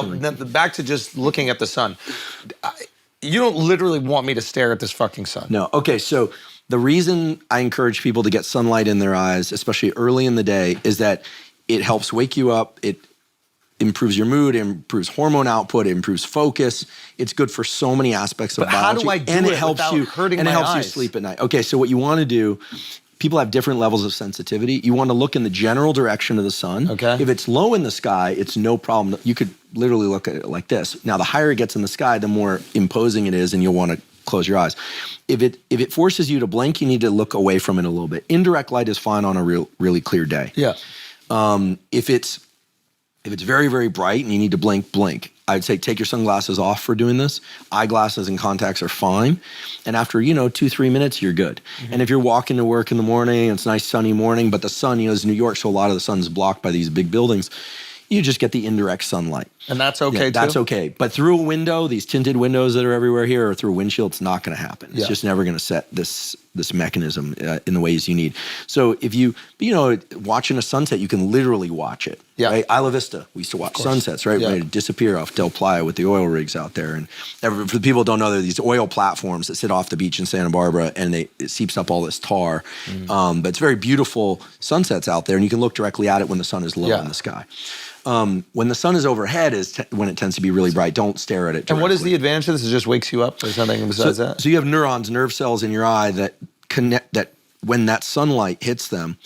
Back to just looking at the sun. You don't literally want me to stare at this fucking sun. No. Okay, so the reason I encourage people to get sunlight in their eyes, especially early in the day, is that it helps wake you up. It improves your mood, it improves hormone output, it improves focus. It's good for so many aspects of biology. How do I do it without hurting my eyes? And it helps you sleep at night. Okay, so what you want to do, people have different levels of sensitivity. You want to look in the general direction of the sun. Okay. If it's low in the sky, it's no problem. You could literally look at it like this. Now, the higher it gets in the sky, the more imposing it is, and you'll want to close your eyes. If it forces you to blink, you need to look away from it a little bit. Indirect light is fine on a really clear day. Yeah. If it's very, very bright and you need to blink. I'd say take your sunglasses off for doing this. Eyeglasses and contacts are fine. And after, 2-3 minutes, you're good. Mm-hmm. And if you're walking to work in the morning, it's a nice sunny morning, but the sun, is New York, so a lot of the sun's blocked by these big buildings, you just get the indirect sunlight. And that's okay too? That's okay. But through a window, these tinted windows that are everywhere here, or through a windshield, it's not going to happen. It's just never going to set this mechanism in the ways you need. So if watching a sunset, you can literally watch it. Yeah. Right? Isla Vista, we used to watch sunsets, right? Yeah. We'd disappear off Del Playa with the oil rigs out there. And for the people who don't know, there are these oil platforms that sit off the beach in Santa Barbara, and it seeps up all this tar. But it's very beautiful sunsets out there, and you can look directly at it when the sun is low in the sky. When the sun is overhead is when it tends to be really bright. Don't stare at it directly. And what is the advantage of this? It just wakes you up? There's nothing besides that? So you have neurons, nerve cells in your eye that connect, that when that sunlight hits them,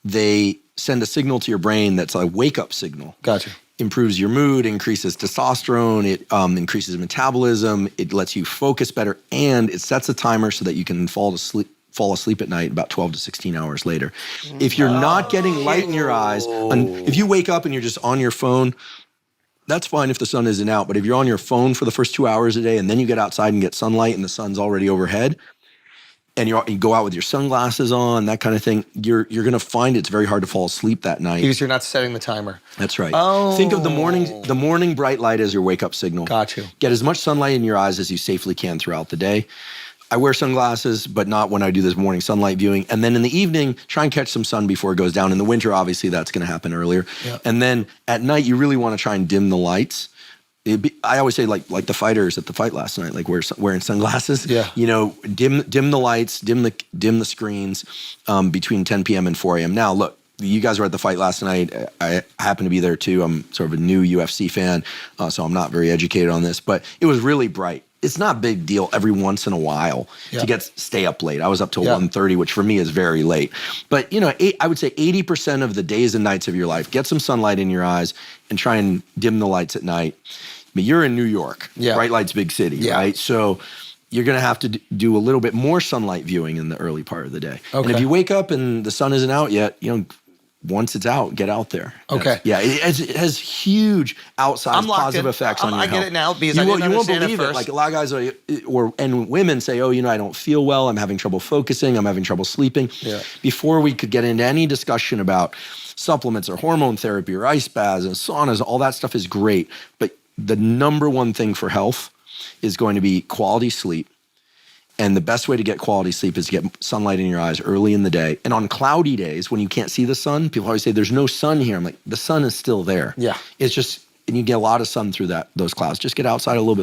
they send a signal to your brain that's a wake-up signal. Gotcha. Improves your mood, increases testosterone, it increases metabolism, it lets you focus better, and it sets a timer so that you can fall asleep at night about 12 to 16 hours later. If you're not getting light in your eyes, if you wake up and you're just on your phone, that's fine if the sun isn't out. But if you're on your phone for the first 2 hours a day and then you get outside and get sunlight and the sun's already overhead, and you go out with your sunglasses on, that kind of thing, you're going to find it's very hard to fall asleep that night. Because you're not setting the timer. That's right. Oh. Think of the morning bright light as your wake-up signal. Got you. Get as much sunlight in your eyes as you safely can throughout the day. I wear sunglasses, but not when I do this morning sunlight viewing. And then in the evening, try and catch some sun before it goes down. In the winter, obviously, that's going to happen earlier. Yep. And then at night, you really want to try and dim the lights. I always say, like the fighters at the fight last night, like wearing sunglasses. Yeah. Dim the lights, dim the screens between 10 p.m. and 4 a.m. Now, look, you guys were at the fight last night. I happen to be there too. I'm sort of a new UFC fan, so I'm not very educated on this, but it was really bright. It's not a big deal every once in a while to stay up late. I was up till 1:30, which for me is very late. But I would say 80% of the days and nights of your life, get some sunlight in your eyes and try and dim the lights at night. But you're in New York, bright lights, big city, right? So you're going to have to do a little bit more sunlight viewing in the early part of the day. Okay. And if you wake up and the sun isn't out yet, once it's out, get out there. Okay. It has huge outsized positive effects on your health. I get it now because I didn't understand it first. You won't believe it. Like a lot of guys and women say, I don't feel well. I'm having trouble focusing. I'm having trouble sleeping. Yeah. Before we could get into any discussion about supplements or hormone therapy or ice baths and saunas, all that stuff is great. But the number one thing for health is going to be quality sleep. And the best way to get quality sleep is to get sunlight in your eyes early in the day. And on cloudy days, when you can't see the sun, people always say, there's no sun here. I'm like, the sun is still there. Yeah. It's just, and you get a lot of sun through those clouds. Just get outside a little bit